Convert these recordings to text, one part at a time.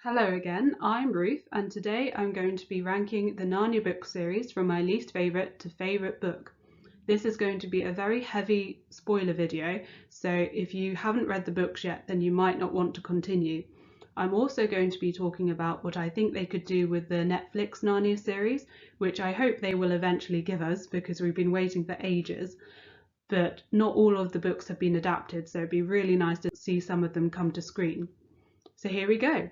Hello again, I'm Ruth, and today I'm going to be ranking the Narnia book series from my least favourite to favourite book. This is going to be a very heavy spoiler video, so if you haven't read the books yet, then you might not want to continue. I'm also going to be talking about what I think they could do with the Netflix Narnia series, which I hope they will eventually give us because we've been waiting for ages. But not all of the books have been adapted, so it'd be really nice to see some of them come to screen. So here we go.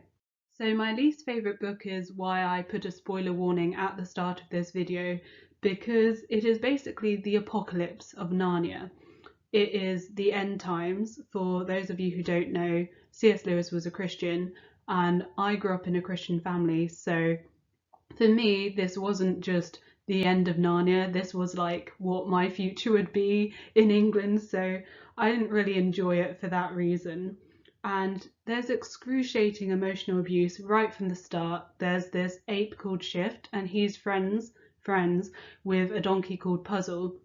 So my least favourite book is why I put a spoiler warning at the start of this video, because it is basically the apocalypse of Narnia. It is the end times. For those of you who don't know, C.S. Lewis was a Christian and I grew up in a Christian family, so for me this wasn't just the end of Narnia, this was like what my future would be in England, so I didn't really enjoy it for that reason. And there's excruciating emotional abuse right from the start. There's this ape called Shift, and he's friends with a donkey called Puzzle.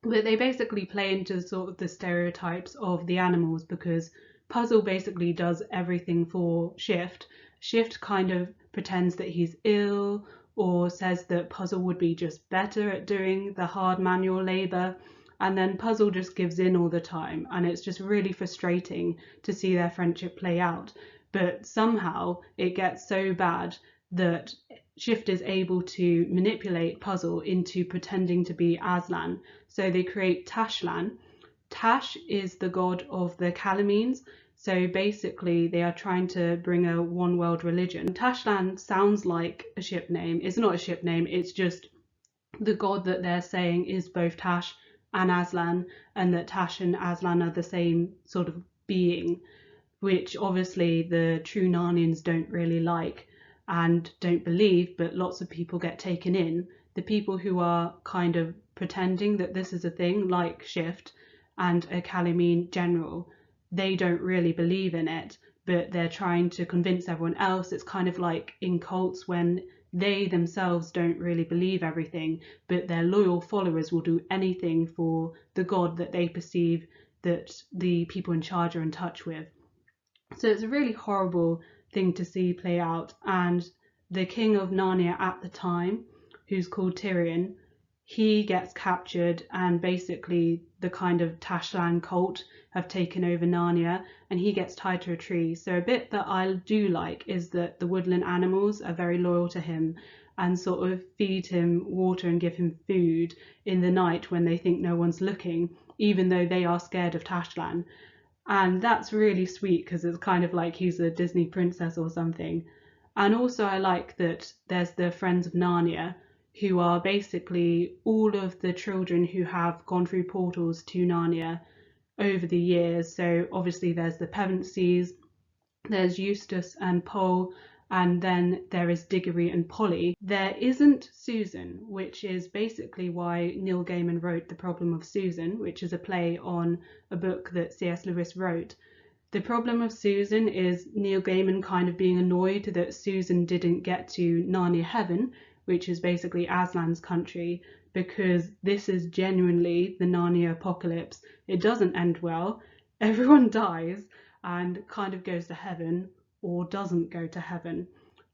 But they basically play into sort of the stereotypes of the animals because Puzzle basically does everything for Shift. Shift kind of pretends that he's ill or says that Puzzle would be just better at doing the hard manual labour, and then Puzzle just gives in all the time, and it's just really frustrating to see their friendship play out. But somehow it gets so bad that Shift is able to manipulate Puzzle into pretending to be Aslan. So they create Tashlan. Tash is the god of the Calamines. So basically they are trying to bring a one world religion. Tashlan sounds like a ship name. It's not a ship name, it's just the god that they're saying is both Tash and Aslan, and that Tash and Aslan are the same sort of being, which obviously the true Narnians don't really like and don't believe, but lots of people get taken in. The people who are kind of pretending that this is a thing, like Shift and a Calamine general, they don't really believe in it, but they're trying to convince everyone else. It's kind of like in cults when they themselves don't really believe everything, but their loyal followers will do anything for the god that they perceive that the people in charge are in touch with. So it's a really horrible thing to see play out. And the king of Narnia at the time, who's called Tyrion, he gets captured, and basically the kind of Tashlan cult have taken over Narnia, and he gets tied to a tree. So a bit that I do like is that the woodland animals are very loyal to him and sort of feed him water and give him food in the night when they think no one's looking, even though they are scared of Tashlan. And that's really sweet because it's kind of like he's a Disney princess or something. And also I like that there's the Friends of Narnia, who are basically all of the children who have gone through portals to Narnia over the years. So obviously there's the Pevensies, there's Eustace and Pole, and then there is Diggory and Polly. There isn't Susan, which is basically why Neil Gaiman wrote The Problem of Susan, which is a play on a book that C.S. Lewis wrote. The problem of Susan is Neil Gaiman kind of being annoyed that Susan didn't get to Narnia Heaven, which is basically Aslan's country, because this is genuinely the Narnia apocalypse. It doesn't end well. Everyone dies and kind of goes to heaven or doesn't go to heaven.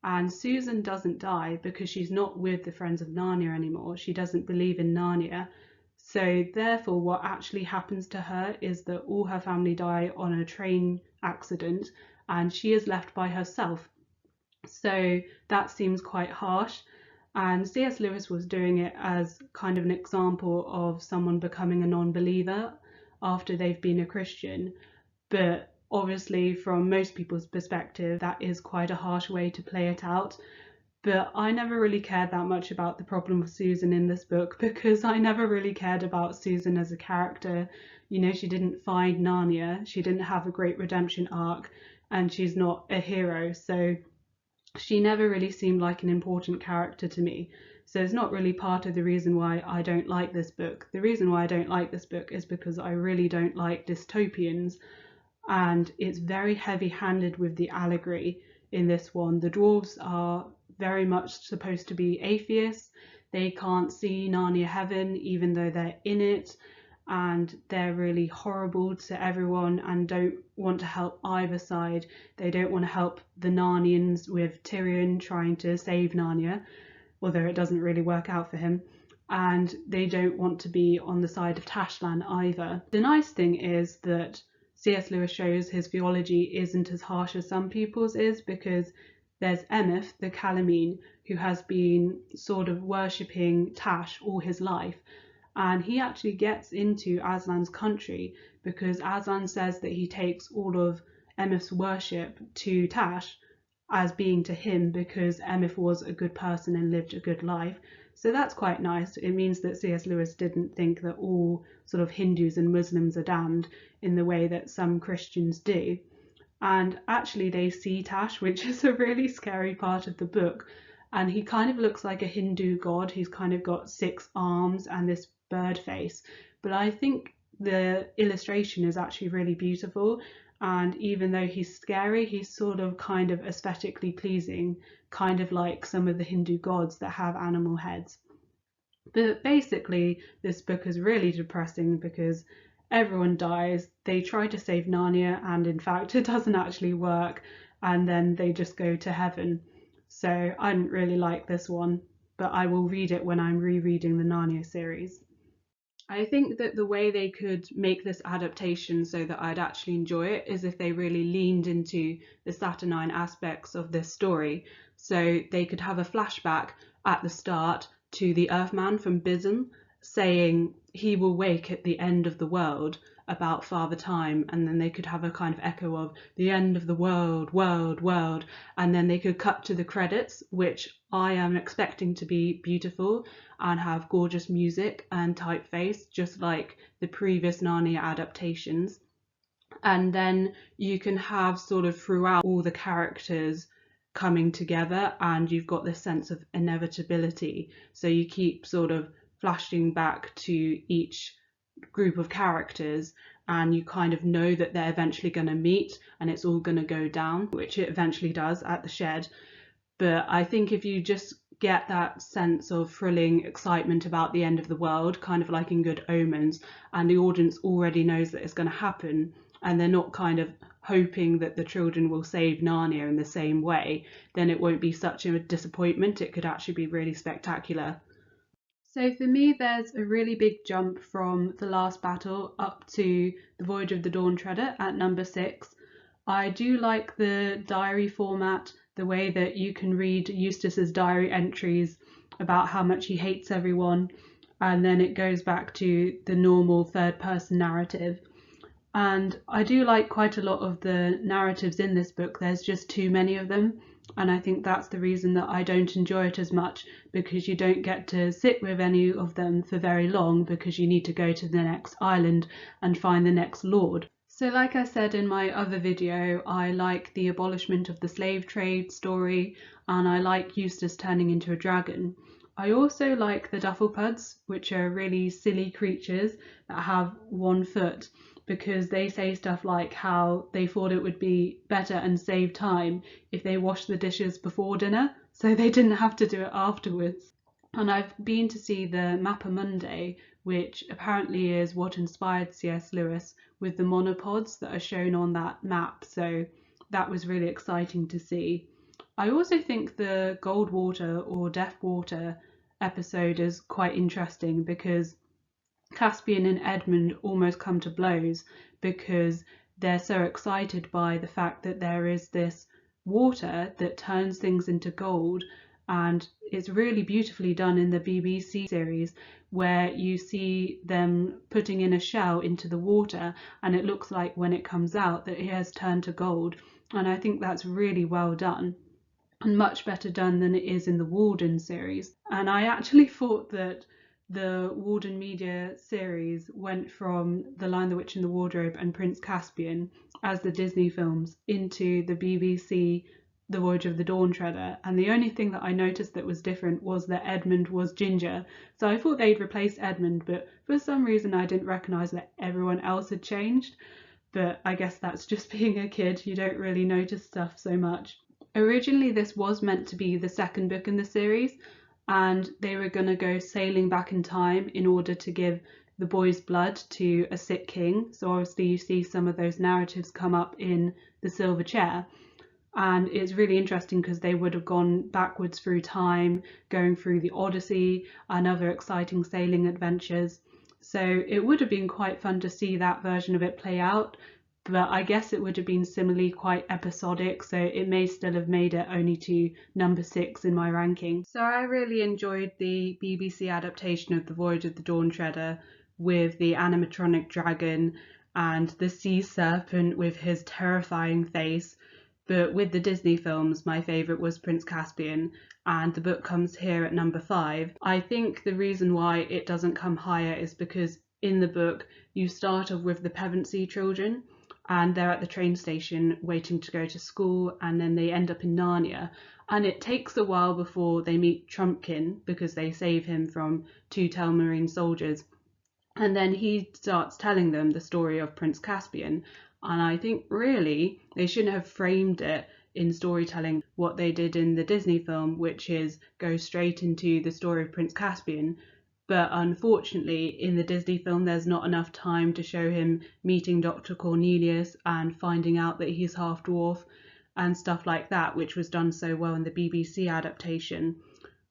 And Susan doesn't die because she's not with the Friends of Narnia anymore. She doesn't believe in Narnia. So therefore what actually happens to her is that all her family die on a train accident and she is left by herself. So that seems quite harsh. And C.S. Lewis was doing it as kind of an example of someone becoming a non-believer after they've been a Christian. But obviously from most people's perspective that is quite a harsh way to play it out. But I never really cared that much about the problem of Susan in this book because I never really cared about Susan as a character. You know, she didn't find Narnia, she didn't have a great redemption arc, and she's not a hero, so she never really seemed like an important character to me. So it's not really part of the reason why I don't like this book. The reason why I don't like this book is because I really don't like dystopians, and it's very heavy-handed with the allegory in this one. The dwarves are very much supposed to be atheists. They can't see Narnia Heaven even though they're in it, and they're really horrible to everyone and don't want to help either side. They don't want to help the Narnians with Tyrion trying to save Narnia, although it doesn't really work out for him, and they don't want to be on the side of Tashlan either. The nice thing is that C.S. Lewis shows his theology isn't as harsh as some people's is, because there's Emeth, the Calamine, who has been sort of worshipping Tash all his life, and he actually gets into Aslan's country because Aslan says that he takes all of Emeth's worship to Tash as being to him because Emeth was a good person and lived a good life. So that's quite nice. It means that C.S. Lewis didn't think that all sort of Hindus and Muslims are damned in the way that some Christians do. And actually they see Tash, which is a really scary part of the book, and he kind of looks like a Hindu god. He's kind of got 6 arms and this bird face, but I think the illustration is actually really beautiful, and even though he's scary, he's sort of kind of aesthetically pleasing, kind of like some of the Hindu gods that have animal heads. But basically this book is really depressing because everyone dies. They try to save Narnia and in fact it doesn't actually work, and then they just go to heaven. So I didn't really like this one, but I will read it when I'm rereading the Narnia series. I think that the way they could make this adaptation so that I'd actually enjoy it is if they really leaned into the saturnine aspects of this story. So they could have a flashback at the start to the Earthman from Bism saying he will wake at the end of the world about Father Time, and then they could have a kind of echo of the end of the world, world, and then they could cut to the credits, which I am expecting to be beautiful and have gorgeous music and typeface, just like the previous Narnia adaptations. And then you can have sort of throughout all the characters coming together, and you've got this sense of inevitability. So you keep sort of flashing back to each group of characters, and you kind of know that they're eventually going to meet and it's all going to go down, which it eventually does at the shed. But I think if you just get that sense of thrilling excitement about the end of the world, kind of like in Good Omens, and the audience already knows that it's going to happen, and they're not kind of hoping that the children will save Narnia in the same way, then it won't be such a disappointment. It could actually be really spectacular. So for me, there's a really big jump from The Last Battle up to The Voyage of the Dawn Treader at number 6. I do like the diary format, the way that you can read Eustace's diary entries about how much he hates everyone, and then it goes back to the normal third-person narrative. And I do like quite a lot of the narratives in this book. There's just too many of them, and I think that's the reason that I don't enjoy it as much, because you don't get to sit with any of them for very long because you need to go to the next island and find the next lord. So like I said in my other video, I like the abolishment of the slave trade story, and I like Eustace turning into a dragon. I also like the Dufflepuds, which are really silly creatures that have 1 foot, because they say stuff like how they thought it would be better and save time if they washed the dishes before dinner, so they didn't have to do it afterwards. And I've been to see the Mappa Mundi, which apparently is what inspired C.S. Lewis, with the monopods that are shown on that map, so that was really exciting to see. I also think the Goldwater or Deathwater episode is quite interesting because Caspian and Edmund almost come to blows because they're so excited by the fact that there is this water that turns things into gold, and it's really beautifully done in the BBC series where you see them putting in a shell into the water and it looks like when it comes out that it has turned to gold, and I think that's really well done and much better done than it is in the Walden series. And I actually thought that the Walden Media series went from The Lion, the Witch and the Wardrobe and Prince Caspian as the Disney films into the BBC The Voyage of the Dawn Treader, and the only thing that I noticed that was different was that Edmund was ginger. So I thought they'd replaced Edmund, but for some reason I didn't recognise that everyone else had changed. But I guess that's just being a kid, you don't really notice stuff so much. Originally this was meant to be the 2nd book in the series, and they were going to go sailing back in time in order to give the boy's blood to a sick king. So obviously you see some of those narratives come up in The Silver Chair. And it's really interesting because they would have gone backwards through time, going through the Odyssey and other exciting sailing adventures. So it would have been quite fun to see that version of it play out, but I guess it would have been similarly quite episodic, so it may still have made it only to number 6 in my ranking. So I really enjoyed the BBC adaptation of The Voyage of the Dawn Treader with the animatronic dragon and the sea serpent with his terrifying face. But with the Disney films, my favourite was Prince Caspian, and the book comes here at number 5. I think the reason why it doesn't come higher is because in the book you start off with the Pevensey children, and they're at the train station waiting to go to school, and then they end up in Narnia. And it takes a while before they meet Trumpkin because they save him from 2 Telmarine soldiers. And then he starts telling them the story of Prince Caspian. And I think really they shouldn't have framed it in storytelling what they did in the Disney film, which is go straight into the story of Prince Caspian. But unfortunately, in the Disney film, there's not enough time to show him meeting Dr. Cornelius and finding out that he's half dwarf and stuff like that, which was done so well in the BBC adaptation.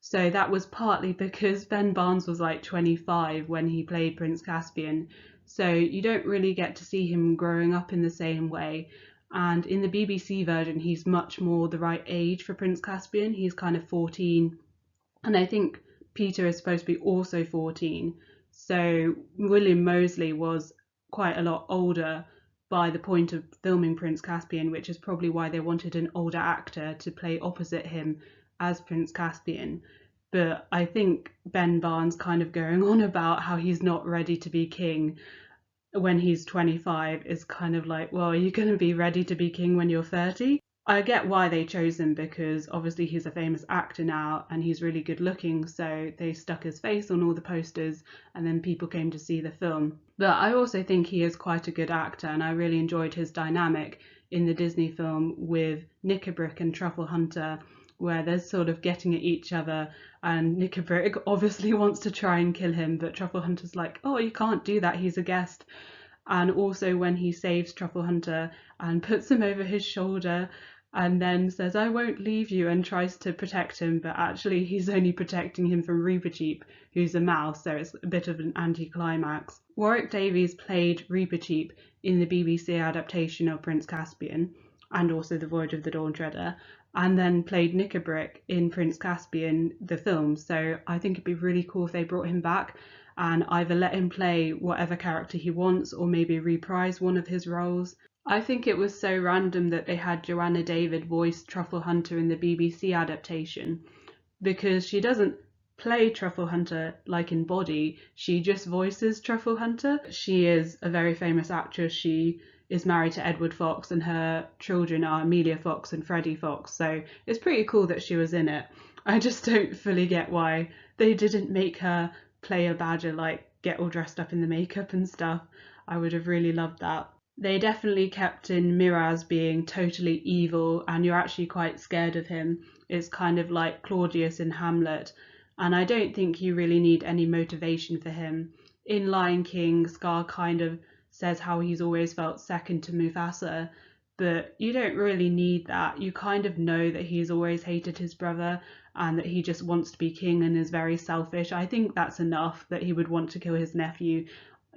So that was partly because Ben Barnes was like 25 when he played Prince Caspian. So you don't really get to see him growing up in the same way. And in the BBC version, he's much more the right age for Prince Caspian. He's kind of 14. And I think Peter is supposed to be also 14. So William Moseley was quite a lot older by the point of filming Prince Caspian, which is probably why they wanted an older actor to play opposite him as Prince Caspian. But I think Ben Barnes kind of going on about how he's not ready to be king when he's 25 is kind of like, well, are you going to be ready to be king when you're 30? I get why they chose him because obviously he's a famous actor now and he's really good looking, so they stuck his face on all the posters and then people came to see the film. But I also think he is quite a good actor and I really enjoyed his dynamic in the Disney film with Knickerbrick and Truffle Hunter, where they're sort of getting at each other and Knickerbrick obviously wants to try and kill him, but Truffle Hunter's like, oh, you can't do that, he's a guest. And also when he saves Truffle Hunter and puts him over his shoulder and then says, I won't leave you, and tries to protect him, but actually he's only protecting him from Reepicheep, who's a mouse, so it's a bit of an anticlimax. Warwick Davies played Reepicheep in the BBC adaptation of Prince Caspian and also The Voyage of the Dawn Treader, and then played Knickerbrick in Prince Caspian, the film. So I think it'd be really cool if they brought him back and either let him play whatever character he wants or maybe reprise one of his roles. I think it was so random that they had Joanna David voice Truffle Hunter in the BBC adaptation, because she doesn't play Truffle Hunter like in body, she just voices Truffle Hunter. She is a very famous actress. She is married to Edward Fox and her children are Amelia Fox and Freddie Fox, so it's pretty cool that she was in it. I just don't fully get why they didn't make her play a badger, like get all dressed up in the makeup and stuff. I would have really loved that. They definitely kept in Miraz being totally evil and you're actually quite scared of him. It's kind of like Claudius in Hamlet, and I don't think you really need any motivation for him. In Lion King, Scar kind of says how he's always felt second to Mufasa, but you don't really need that. You kind of know that he's always hated his brother and that he just wants to be king and is very selfish. I think that's enough that he would want to kill his nephew.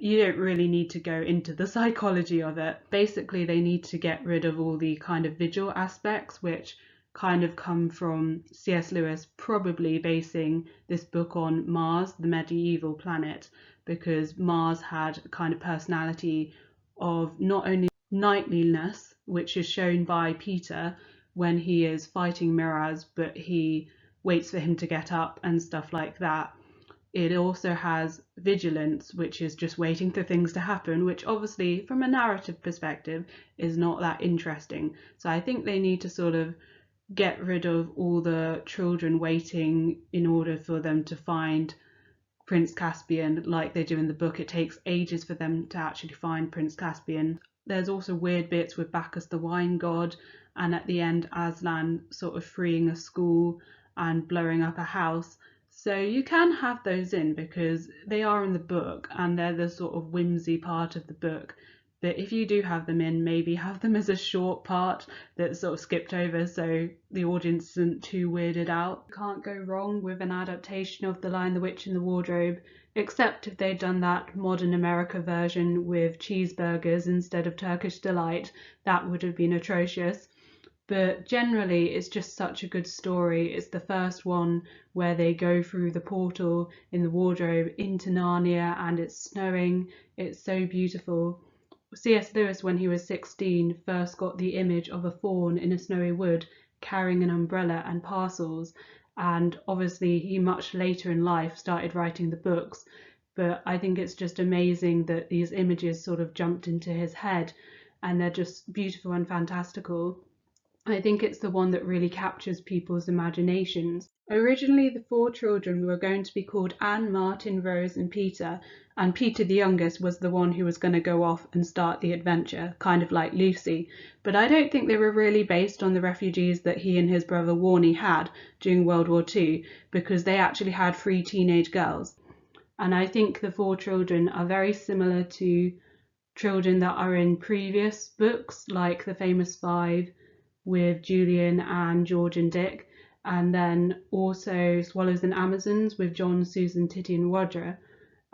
You don't really need to go into the psychology of it. Basically, they need to get rid of all the kind of vigil aspects, which kind of come from C.S. Lewis probably basing this book on Mars, the medieval planet, because Mars had a kind of personality of not only knightliness, which is shown by Peter when he is fighting Miraz, but he waits for him to get up and stuff like that. It also has vigilance, which is just waiting for things to happen, which obviously from a narrative perspective is not that interesting. So I think they need to sort of get rid of all the children waiting in order for them to find Prince Caspian like they do in the book. It takes ages for them to actually find Prince Caspian. There's also weird bits with Bacchus the wine god, and at the end Aslan sort of freeing a school and blowing up a house. So you can have those in because they are in the book and they're the sort of whimsy part of the book. But if you do have them in, maybe have them as a short part that's sort of skipped over so the audience isn't too weirded out. You can't go wrong with an adaptation of The Lion, the Witch and the Wardrobe, except if they'd done that modern America version with cheeseburgers instead of Turkish Delight. That would have been atrocious. But generally, it's just such a good story. It's the first one where they go through the portal in the wardrobe into Narnia and it's snowing. It's so beautiful. C.S. Lewis, when he was 16, first got the image of a faun in a snowy wood carrying an umbrella and parcels. And obviously, he much later in life started writing the books. But I think it's just amazing that these images sort of jumped into his head and they're just beautiful and fantastical. I think it's the one that really captures people's imaginations. Originally, the four children were going to be called Anne, Martin, Rose, and Peter the youngest was the one who was going to go off and start the adventure, kind of like Lucy. But I don't think they were really based on the refugees that he and his brother Warnie had during World War II, because they actually had 3 teenage girls. And I think the four children are very similar to children that are in previous books, like The Famous Five, with Julian and George and Dick, and then also Swallows and Amazons with John, Susan, Titty and Roger.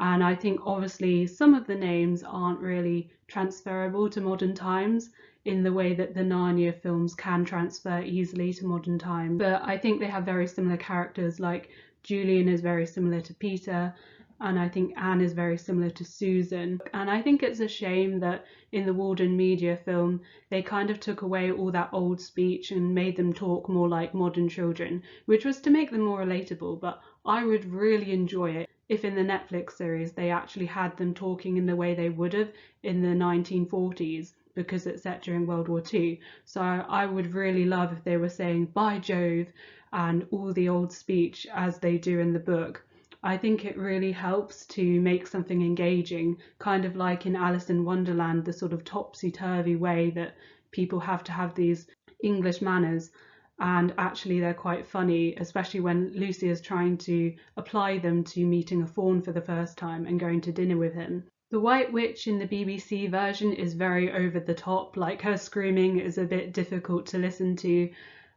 And I think obviously some of the names aren't really transferable to modern times in the way that the Narnia films can transfer easily to modern times. But I think they have very similar characters, like Julian is very similar to Peter, and I think Anne is very similar to Susan. And I think it's a shame that in the Walden Media film, they kind of took away all that old speech and made them talk more like modern children, which was to make them more relatable. But I would really enjoy it if in the Netflix series they actually had them talking in the way they would have in the 1940s, because it's set during World War II. So I would really love if they were saying "by Jove" and all the old speech as they do in the book. I think it really helps to make something engaging, kind of like in Alice in Wonderland, the sort of topsy-turvy way that people have to have these English manners. And actually they're quite funny, especially when Lucy is trying to apply them to meeting a faun for the first time and going to dinner with him. The White Witch in the BBC version is very over the top, like her screaming is a bit difficult to listen to.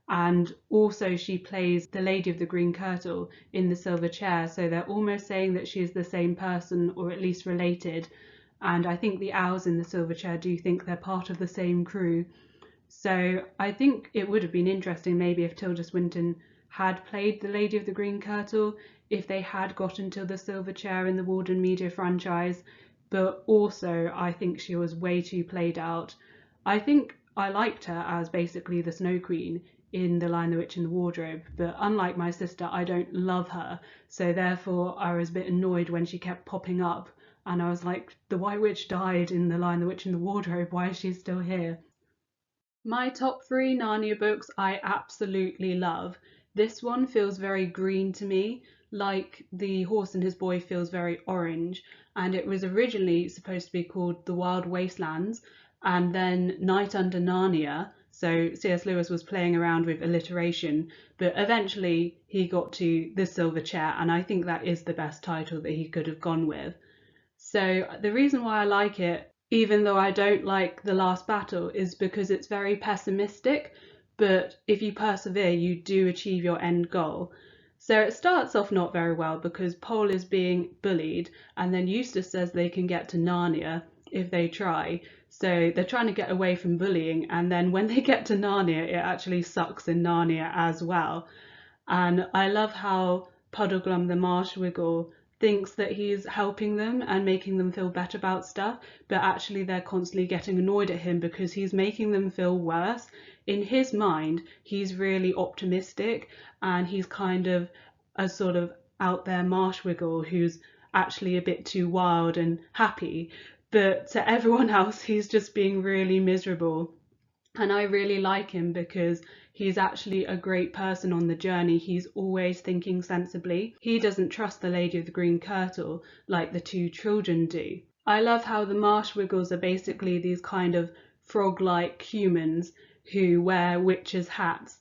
And also she plays the Lady of the Green Kirtle in the Silver Chair, so they're almost saying that she is the same person, or at least related. And I think the owls in the Silver Chair do think they're part of the same crew. So I think it would have been interesting maybe if Tilda Swinton had played the Lady of the Green Kirtle, if they had gotten to the Silver Chair in the Walden Media franchise. But also I think she was way too played out. I think I liked her as basically the Snow Queen in The Lion, the Witch and the Wardrobe, but unlike my sister, I don't love her, so therefore I was a bit annoyed when she kept popping up, and I was like, the White Witch died in The Lion, the Witch and the Wardrobe, why is she still here? My top 3 Narnia books I absolutely love. This one feels very green to me, like The Horse and His Boy feels very orange, and it was originally supposed to be called The Wild Wastelands, and then Night Under Narnia. So C.S. Lewis was playing around with alliteration, but eventually he got to The Silver Chair, and I think that is the best title that he could have gone with. So the reason why I like it, even though I don't like The Last Battle, is because it's very pessimistic, but if you persevere, you do achieve your end goal. So it starts off not very well because Pole is being bullied, and then Eustace says they can get to Narnia if they try. So they're trying to get away from bullying, and then when they get to Narnia, it actually sucks in Narnia as well. And I love how Puddleglum the Marshwiggle thinks that he's helping them and making them feel better about stuff, but actually they're constantly getting annoyed at him because he's making them feel worse. In his mind, he's really optimistic, and he's kind of a sort of out there Marshwiggle who's actually a bit too wild and happy. But to everyone else, he's just being really miserable. And I really like him because he's actually a great person on the journey. He's always thinking sensibly. He doesn't trust the Lady of the Green Kirtle like the 2 children do. I love how the Marshwiggles are basically these kind of frog-like humans who wear witches' hats.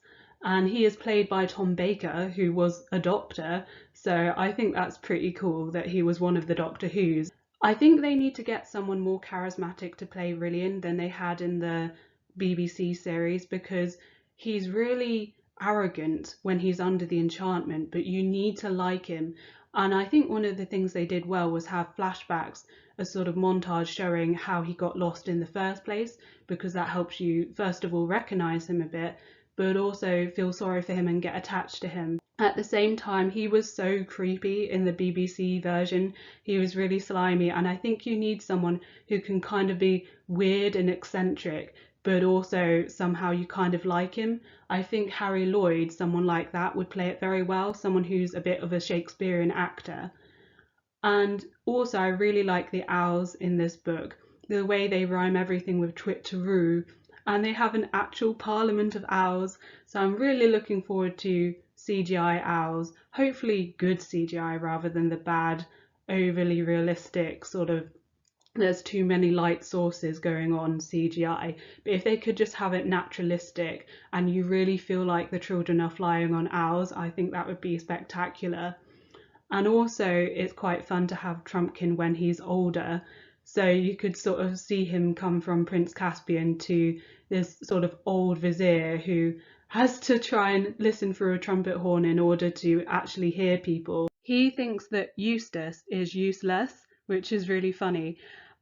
and he is played by Tom Baker, who was a doctor, so I think that's pretty cool that he was one of the Doctor Who's. I think they need to get someone more charismatic to play Rillian than they had in the BBC series, because he's really arrogant when he's under the enchantment, but you need to like him. And I think one of the things they did well was have flashbacks, a sort of montage showing how he got lost in the first place, because that helps you, first of all, recognize him a bit, but also feel sorry for him and get attached to him. At the same time, he was so creepy in the BBC version. He was really slimy, and I think you need someone who can kind of be weird and eccentric, but also somehow you kind of like him. I think Harry Lloyd, someone like that, would play it very well, someone who's a bit of a Shakespearean actor. And also, I really like the owls in this book, the way they rhyme everything with twit-to-roo, and they have an actual parliament of owls, so I'm really looking forward to CGI owls, hopefully good CGI rather than the bad, overly realistic sort of there's too many light sources going on CGI. But if they could just have it naturalistic and you really feel like the children are flying on owls, I think that would be spectacular. And also it's quite fun to have Trumpkin when he's older, so you could sort of see him come from Prince Caspian to this sort of old vizier who has to try and listen through a trumpet horn in order to actually hear people. He thinks that Eustace is useless, which is really funny.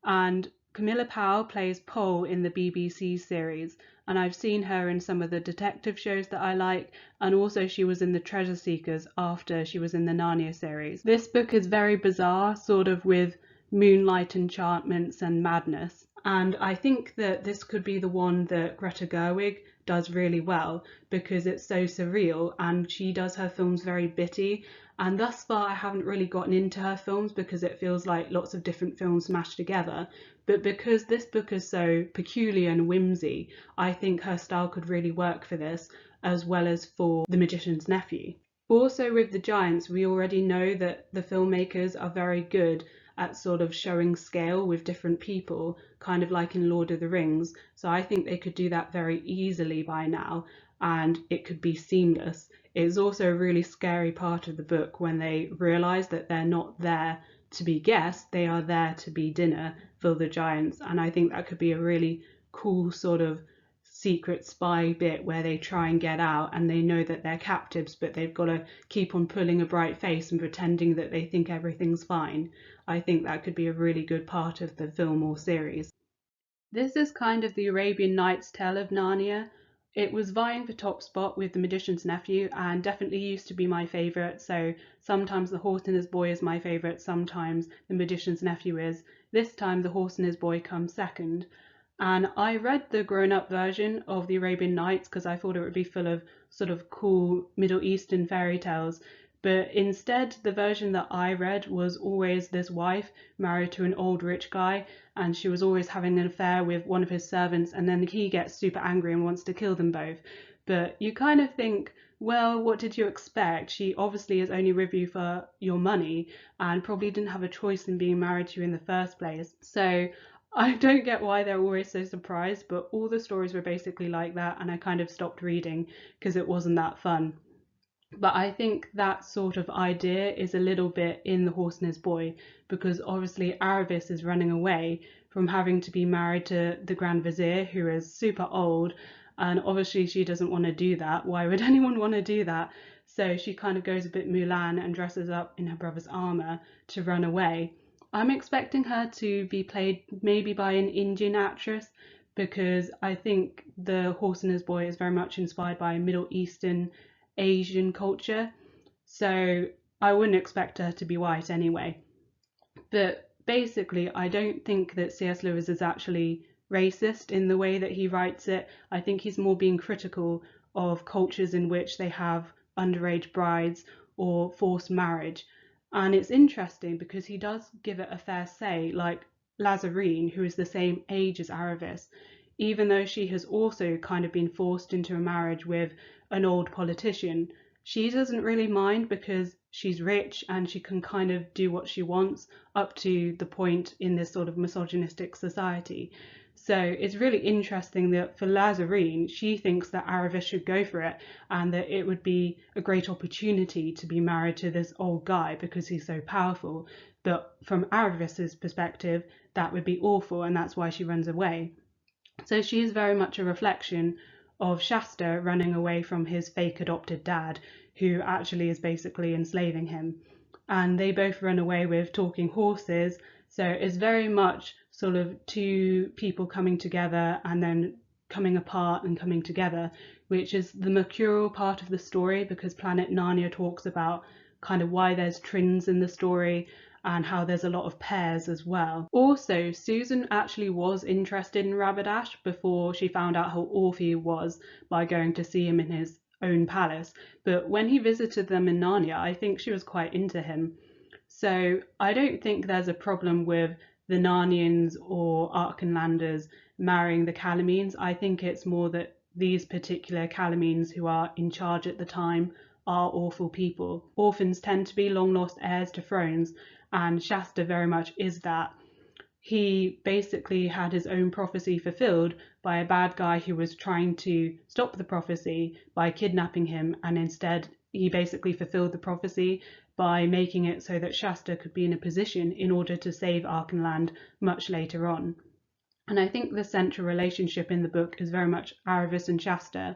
And Camilla Powell plays Pole in the BBC series, and I've seen her in some of the detective shows that I like, and also she was in the Treasure Seekers after she was in the Narnia series. This book is very bizarre, sort of with moonlight enchantments and madness, and I think that this could be the one that Greta Gerwig does really well, because it's so surreal and she does her films very bitty, and thus far I haven't really gotten into her films because it feels like lots of different films smashed together, but because this book is so peculiar and whimsy, I think her style could really work for this, as well as for The Magician's Nephew. Also with The Giants, we already know that the filmmakers are very good at sort of showing scale with different people, kind of like in Lord of the Rings, so I think they could do that very easily by now, and it could be seamless. It's also a really scary part of the book when they realise that they're not there to be guests, they are there to be dinner for the giants, and I think that could be a really cool sort of secret spy bit where they try and get out and they know that they're captives, but they've got to keep on pulling a bright face and pretending that they think everything's fine. I think that could be a really good part of the film or series. This is kind of the Arabian Nights tale of Narnia. It was vying for top spot with The Magician's Nephew and definitely used to be my favourite, so sometimes The Horse and His Boy is my favourite, sometimes The Magician's Nephew is. This time The Horse and His Boy comes second. And I read the grown-up version of the Arabian Nights because I thought it would be full of sort of cool Middle Eastern fairy tales. But instead, the version that I read was always this wife married to an old rich guy, and she was always having an affair with one of his servants, and then he gets super angry and wants to kill them both. But you kind of think, well, what did you expect? She obviously is only with you for your money and probably didn't have a choice in being married to you in the first place. So I don't get why they're always so surprised, but all the stories were basically like that, and I kind of stopped reading because it wasn't that fun. But I think that sort of idea is a little bit in The Horse and His Boy, because obviously Aravis is running away from having to be married to the Grand Vizier, who is super old, and obviously she doesn't want to do that. Why would anyone want to do that? So she kind of goes a bit Mulan and dresses up in her brother's armour to run away. I'm expecting her to be played maybe by an Indian actress, because I think The Horse and His Boy is very much inspired by Middle Eastern Asian culture, so I wouldn't expect her to be white anyway. But basically, I don't think that C.S. Lewis is actually racist in the way that he writes it. I think he's more being critical of cultures in which they have underage brides or forced marriage. And it's interesting because he does give it a fair say, like Lazarine, who is the same age as Aravis, even though she has also kind of been forced into a marriage with an old politician. She doesn't really mind because she's rich and she can kind of do what she wants up to the point in this sort of misogynistic society. So it's really interesting that for Lazarine, she thinks that Aravis should go for it and that it would be a great opportunity to be married to this old guy because he's so powerful. But from Aravis's perspective, that would be awful, and that's why she runs away. So she is very much a reflection of Shasta running away from his fake adopted dad, who actually is basically enslaving him. And they both run away with talking horses. So it's very much sort of two people coming together and then coming apart and coming together, which is the mercurial part of the story, because Planet Narnia talks about kind of why there's twins in the story and how there's a lot of pairs as well. Also, Susan actually was interested in Rabbadash before she found out how awful he was by going to see him in his own palace, but when he visited them in Narnia, I think she was quite into him. So I don't think there's a problem with the Narnians or Archenlanders marrying the Calamines. I think it's more that these particular Calamines who are in charge at the time are awful people. Orphans tend to be long lost heirs to thrones, and Shasta very much is that. He basically had his own prophecy fulfilled by a bad guy who was trying to stop the prophecy by kidnapping him, and instead he basically fulfilled the prophecy by making it so that Shasta could be in a position in order to save Archenland much later on. And I think the central relationship in the book is very much Aravis and Shasta,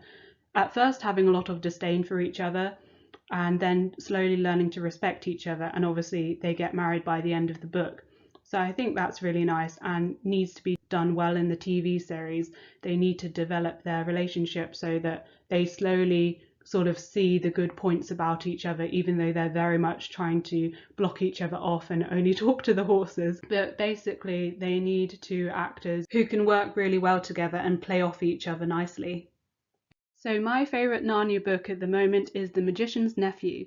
at first having a lot of disdain for each other, and then slowly learning to respect each other, and obviously they get married by the end of the book. So I think that's really nice and needs to be done well in the TV series. They need to develop their relationship so that they slowly sort of see the good points about each other, even though they're very much trying to block each other off and only talk to the horses. But basically they need two actors who can work really well together and play off each other nicely. So my favourite Narnia book at the moment is The Magician's Nephew,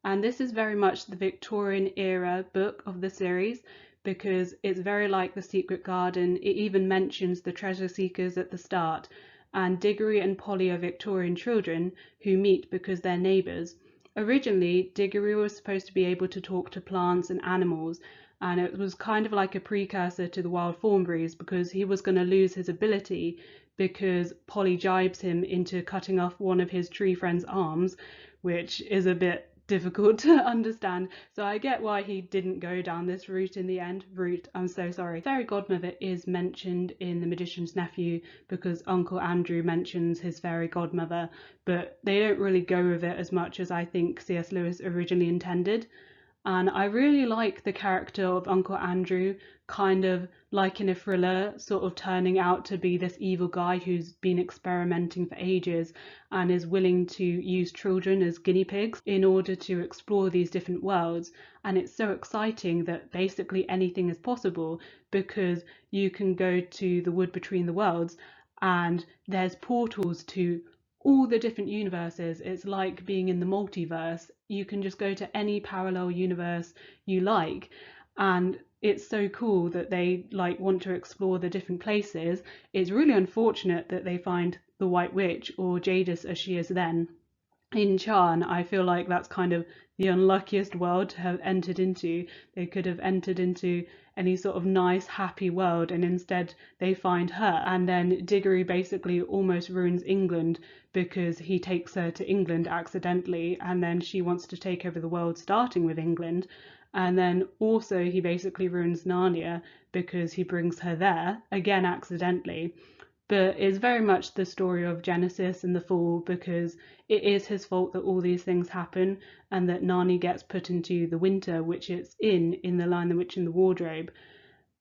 and this is very much the Victorian era book of the series because it's very like The Secret Garden. It even mentions the treasure seekers at the start, and Diggory and Polly are Victorian children who meet because they're neighbours. Originally, Diggory was supposed to be able to talk to plants and animals, and it was kind of like a precursor to the Wild Thornberrys because he was going to lose his ability because Polly jibes him into cutting off one of his tree friend's arms, which is a bit difficult to understand. So I get why he didn't go down this route in the end. I'm so sorry. Fairy godmother is mentioned in The Magician's Nephew because Uncle Andrew mentions his fairy godmother, but they don't really go with it as much as I think C.S. Lewis originally intended. And I really like the character of Uncle Andrew, kind of like in a thriller, sort of turning out to be this evil guy who's been experimenting for ages and is willing to use children as guinea pigs in order to explore these different worlds. And it's so exciting that basically anything is possible because you can go to the wood between the worlds and there's portals to all the different universes. It's like being in the multiverse. You can just go to any parallel universe you like, and it's so cool that they want to explore the different places. It's really unfortunate that they find the White Witch, or Jadis as she is then, in Charn. I feel like that's kind of the unluckiest world to have entered into. They could have entered into any sort of nice, happy world, and instead they find her. And then Diggory basically almost ruins England because he takes her to England accidentally, and then she wants to take over the world, starting with England. And then also he basically ruins Narnia because he brings her there, again accidentally. But it's very much the story of Genesis and the fall, because it is his fault that all these things happen and that Narnia gets put into the winter, which it's in The Lion, the Witch and the Wardrobe.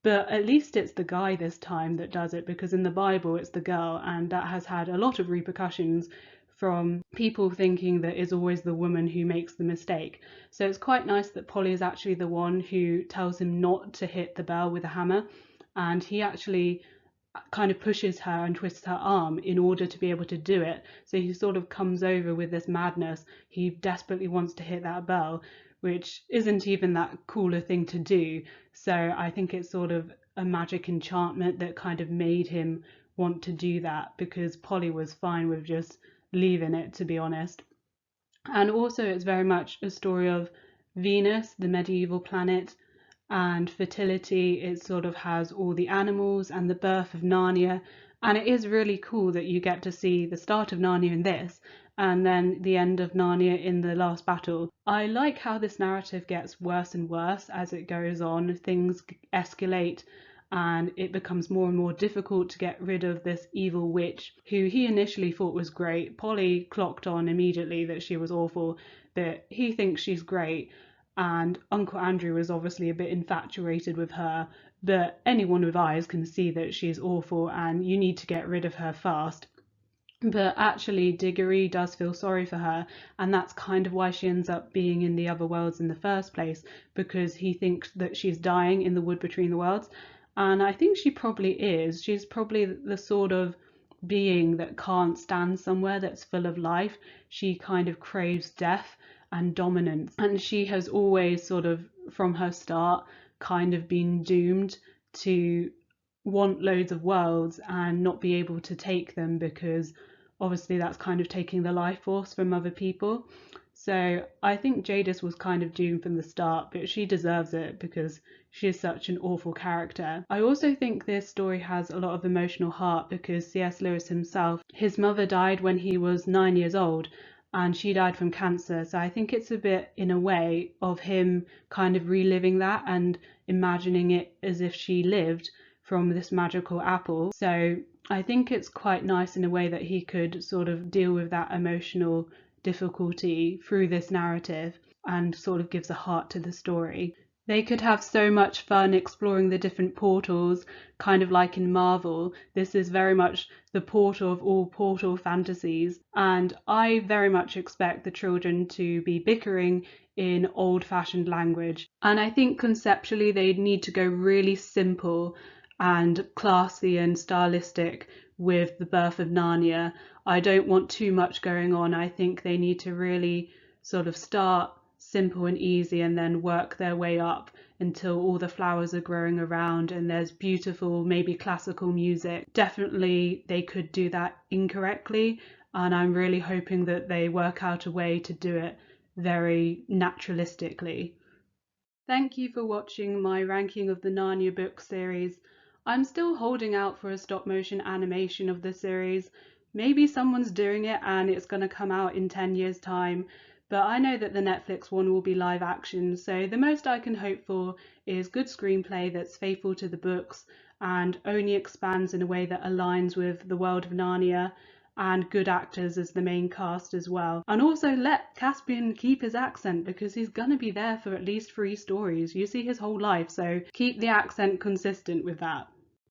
But at least it's the guy this time that does it, because in the Bible it's the girl, and that has had a lot of repercussions from people thinking that it's always the woman who makes the mistake. So it's quite nice that Polly is actually the one who tells him not to hit the bell with a hammer, and he actually kind of pushes her and twists her arm in order to be able to do it. So he sort of comes over with this madness. He desperately wants to hit that bell, which isn't even that cool a thing to do. So I think it's sort of a magic enchantment that kind of made him want to do that, because Polly was fine with just leaving it, to be honest. And also it's very much a story of Venus, the medieval planet, and fertility. It sort of has all the animals and the birth of Narnia, and it is really cool that you get to see the start of Narnia in this and then the end of Narnia in the last battle. I like how this narrative gets worse and worse as it goes on. Things escalate and it becomes more and more difficult to get rid of this evil witch who he initially thought was great. Polly clocked on immediately that she was awful, but he thinks she's great, and Uncle Andrew is obviously a bit infatuated with her, but anyone with eyes can see that she's awful and you need to get rid of her fast. But actually, Diggory does feel sorry for her, and that's kind of why she ends up being in the other worlds in the first place, because he thinks that she's dying in the wood between the worlds. And I think she probably is. She's probably the sort of being that can't stand somewhere that's full of life. She kind of craves death and dominance, and she has always sort of, from her start, kind of been doomed to want loads of worlds and not be able to take them, because obviously that's kind of taking the life force from other people. So I think Jadis was kind of doomed from the start, but she deserves it because she is such an awful character. I also think this story has a lot of emotional heart because C.S. Lewis himself, his mother died when he was 9 years old and she died from cancer. So I think it's a bit, in a way, of him kind of reliving that and imagining it as if she lived from this magical apple. So I think it's quite nice in a way that he could sort of deal with that emotional difficulty through this narrative and sort of gives a heart to the story. They could have so much fun exploring the different portals, kind of like in Marvel. This is very much the portal of all portal fantasies, and I very much expect the children to be bickering in old-fashioned language. And I think conceptually they need to go really simple and classy and stylistic with the birth of Narnia. I don't want too much going on. I think they need to really sort of start simple and easy and then work their way up until all the flowers are growing around and there's beautiful, maybe classical music. Definitely they could do that incorrectly, and I'm really hoping that they work out a way to do it very naturalistically. Thank you for watching my ranking of the Narnia book series. I'm still holding out for a stop motion animation of the series. Maybe someone's doing it and it's going to come out in 10 years time, but I know that the Netflix one will be live action, so the most I can hope for is good screenplay that's faithful to the books and only expands in a way that aligns with the world of Narnia, and good actors as the main cast as well. And also let Caspian keep his accent because he's gonna be there for at least 3 stories. You see his whole life, so keep the accent consistent with that.